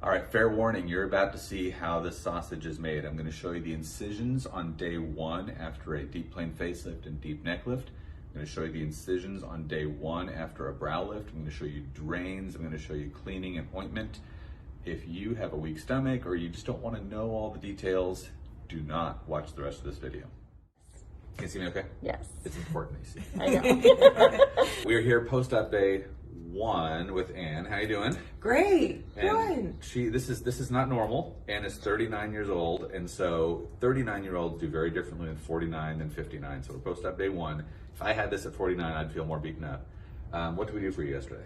All right, fair warning, you're about to see how this sausage is made. I'm gonna show you the incisions on day 1 after a deep plane facelift and deep neck lift. I'm gonna show you the incisions on day 1 after a brow lift. I'm gonna show you drains. I'm gonna show you cleaning and ointment. If you have a weak stomach or you just don't wanna know all the details, do not watch the rest of this video. Can you see me okay? Yes. It's important you see. I know. We're here post-op day 1 with Ann. How you doing? Great. And Good. this is not normal. Ann is 39 years old, and so 39-year-olds do very differently than 49 and 59. So we're post-op day 1. If I had this at 49, I'd feel more beaten up. What did we do for you yesterday?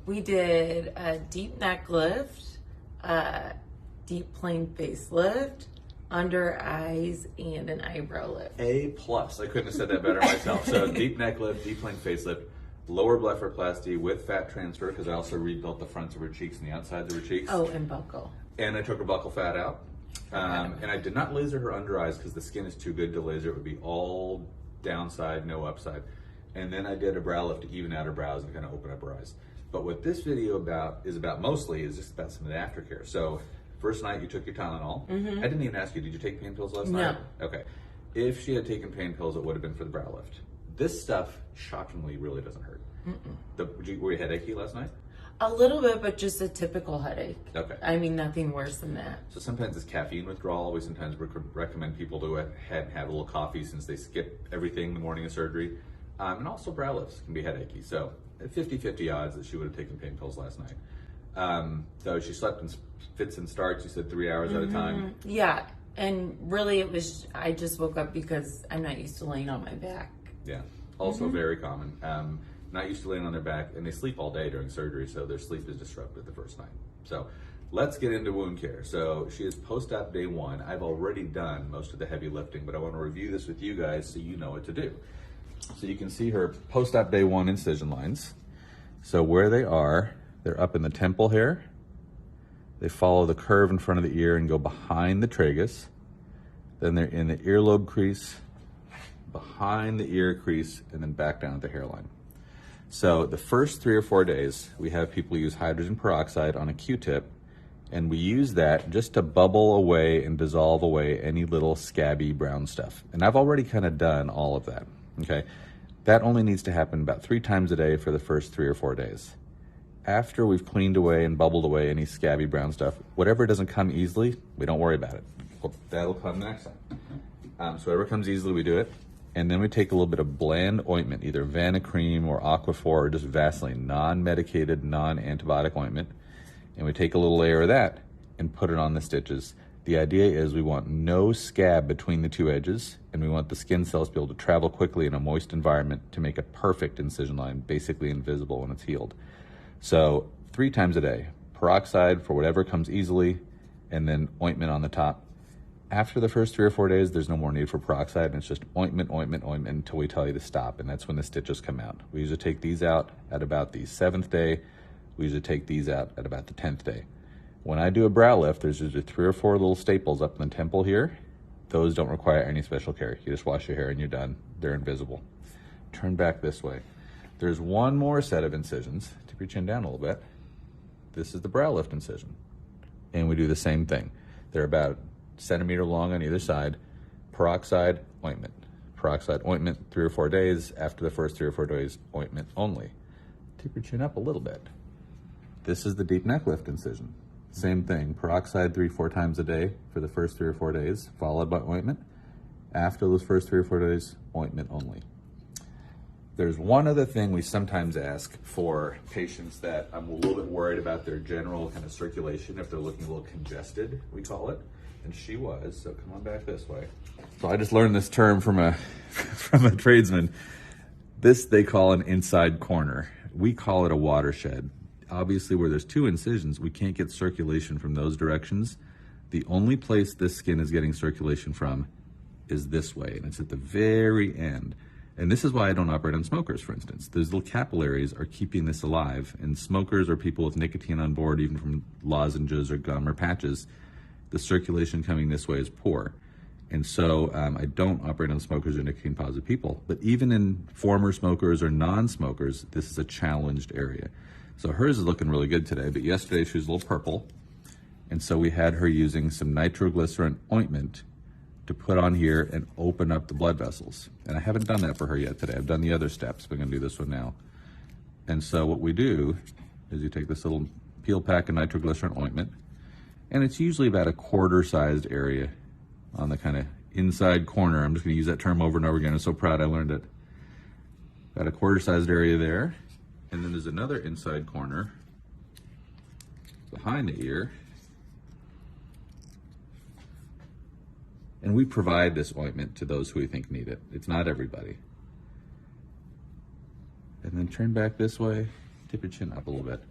We did a deep neck lift, deep plane facelift, under eyes, and an eyebrow lift. A+. I couldn't have said that better myself. So deep neck lift, deep plane facelift, lower blepharoplasty with fat transfer, because I also rebuilt the fronts of her cheeks and the outsides of her cheeks. Oh, and buckle. And I took her buccal fat out. And I did not laser her under eyes because the skin is too good to laser. It would be all downside, no upside. And then I did a brow lift to even out her brows and kind of open up her eyes. But what this video is about mostly is just about some of the aftercare. So first night you took your Tylenol. Mm-hmm. I didn't even ask you, did you take pain pills last night? No. Okay. If she had taken pain pills, it would have been for the brow lift. This stuff, shockingly, really doesn't hurt. Were you headachy last night? A little bit, but just a typical headache. Okay. I mean, nothing worse than that. So sometimes it's caffeine withdrawal. We sometimes recommend people to go ahead and have a little coffee since they skip everything the morning of surgery. And also brow lifts can be headachy. So 50-50 odds that she would have taken pain pills last night. So she slept in fits and starts, you said 3 hours at a time? Yeah, and really I just woke up because I'm not used to laying on my back. Yeah, also very common. Not used to laying on their back, and they sleep all day during surgery, so their sleep is disrupted the first night. So let's get into wound care. So she is post-op day 1. I've already done most of the heavy lifting, but I want to review this with you guys so you know what to do. So you can see her post-op day 1 incision lines. So where they are, they're up in the temple hair. They follow the curve in front of the ear and go behind the tragus. Then they're in the earlobe crease, behind the ear crease, and then back down at the hairline. So the first 3 or 4 days, we have people use hydrogen peroxide on a Q-tip, and we use that just to bubble away and dissolve away any little scabby brown stuff. And I've already kind of done all of that, okay? That only needs to happen about 3 times a day for the first 3 or 4 days. After we've cleaned away and bubbled away any scabby brown stuff, whatever doesn't come easily, we don't worry about it. Well, that'll come the next time. So whatever comes easily, we do it. And then we take a little bit of bland ointment, either Vanicream or Aquaphor or just Vaseline, non-medicated, non-antibiotic ointment. And we take a little layer of that and put it on the stitches. The idea is we want no scab between the 2 edges, and we want the skin cells to be able to travel quickly in a moist environment to make a perfect incision line, basically invisible when it's healed. So 3 times a day, peroxide for whatever comes easily, and then ointment on the top. After the first 3 or 4 days, there's no more need for peroxide, and it's just ointment, ointment, ointment until we tell you to stop, and that's when the stitches come out. We usually take these out at about the 7th day. We usually take these out at about the 10th day. When I do a brow lift, there's usually 3 or 4 little staples up in the temple here. Those don't require any special care. You just wash your hair and you're done. They're invisible. Turn back this way. There's one more set of incisions. Tip your chin down a little bit. This is the brow lift incision. And we do the same thing. They're about centimeter long on either side. Peroxide, ointment. Peroxide, ointment, 3 or 4 days. After the first 3 or 4 days, ointment only. Tip your chin up a little bit. This is the deep neck lift incision. Same thing, peroxide 3-4 times a day for the first 3 or 4 days, followed by ointment. After those first 3 or 4 days, ointment only. There's one other thing we sometimes ask for patients that I'm a little bit worried about their general kind of circulation, if they're looking a little congested, we call it. And she was, so come on back this way. So I just learned this term from a tradesman. This they call an inside corner. We call it a watershed. Obviously, where there's 2 incisions, we can't get circulation from those directions. The only place this skin is getting circulation from is this way, and it's at the very end. And this is why I don't operate on smokers, for instance. Those little capillaries are keeping this alive, and smokers or people with nicotine on board, even from lozenges or gum or patches, the circulation coming this way is poor. And so I don't operate on smokers or nicotine positive people. But even in former smokers or non-smokers, this is a challenged area. So hers is looking really good today, but yesterday she was a little purple. And so we had her using some nitroglycerin ointment to put on here and open up the blood vessels. And I haven't done that for her yet today. I've done the other steps, but I'm gonna do this one now. And so what we do is you take this little peel pack of nitroglycerin ointment, and it's usually about a quarter-sized area on the kind of inside corner. I'm just gonna use that term over and over again. I'm so proud I learned it. About a quarter-sized area there. And then there's another inside corner behind the ear. And we provide this ointment to those who we think need it. It's not everybody. And then turn back this way, tip your chin up a little bit.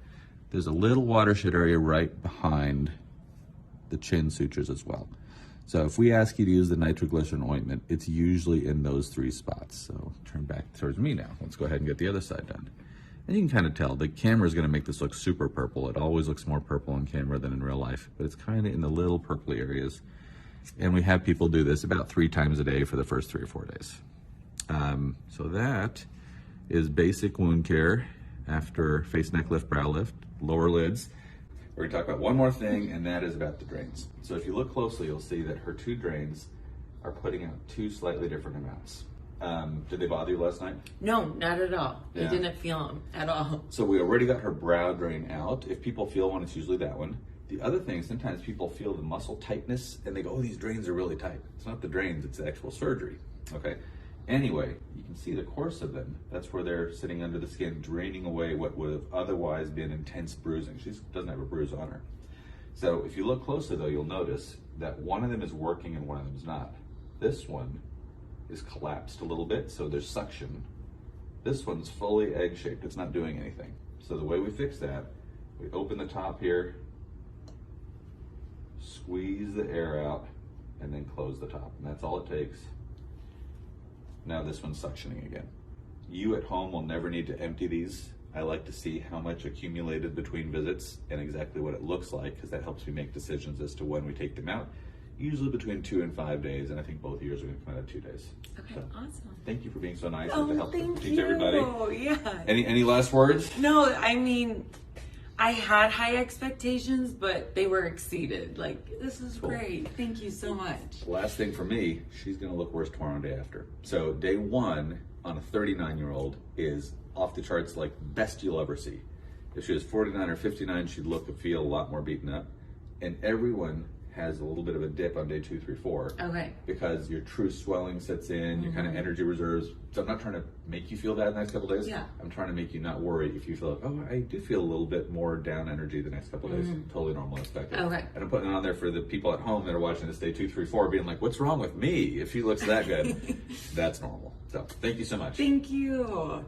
There's a little watershed area right behind the chin sutures as well. So if we ask you to use the nitroglycerin ointment, it's usually in those 3 spots. So turn back towards me now. Let's go ahead and get the other side done. And you can kind of tell, the camera is gonna make this look super purple. It always looks more purple on camera than in real life, but it's kind of in the little purpley areas. And we have people do this about 3 times a day for the first 3 or 4 days. So that is basic wound care after face, neck lift, brow lift, lower lids. We're gonna talk about one more thing, and that is about the drains. So if you look closely, you'll see that her 2 drains are putting out 2 slightly different amounts. Did they bother you last night? No, not at all. Yeah. I didn't feel them at all. So we already got her brow drain out. If people feel one, it's usually that one. The other thing, sometimes people feel the muscle tightness and they go, oh, these drains are really tight. It's not the drains, it's the actual surgery, okay? Anyway, you can see the course of them. That's where they're sitting under the skin, draining away what would have otherwise been intense bruising. She doesn't have a bruise on her. So if you look closely though, you'll notice that one of them is working and one of them is not. This one is collapsed a little bit, so there's suction. This one's fully egg-shaped, it's not doing anything. So the way we fix that, we open the top here, squeeze the air out, and then close the top. And that's all it takes. Now this one's suctioning again. You at home will never need to empty these. I like to see how much accumulated between visits and exactly what it looks like, because that helps me make decisions as to when we take them out. Usually between 2 and 5 days, and I think both years are going to come out at 2 days. Okay, So, awesome. thank you for being so nice Oh, and to help thank teach you. everybody. Yeah. Any last words? No, I mean, I had high expectations, but they were exceeded. Like, this is Cool. great. Thank you so much. Last thing for me, she's gonna look worse tomorrow and day after. So day 1 on a 39-year-old is off the charts, like best you'll ever see. If she was 49 or 59, she'd look and feel a lot more beaten up. And everyone has a little bit of a dip on day 2, 3, 4. Okay. Because your true swelling sets in, your kind of energy reserves. So I'm not trying to make you feel bad the next couple of days. Yeah. I'm trying to make you not worry if you feel like, oh, I do feel a little bit more down energy the next couple of days. Totally normal and expected. Okay. And I'm putting it on there for the people at home that are watching this day 2, 3, 4, being like, what's wrong with me? If she looks that good, that's normal. So thank you so much. Thank you.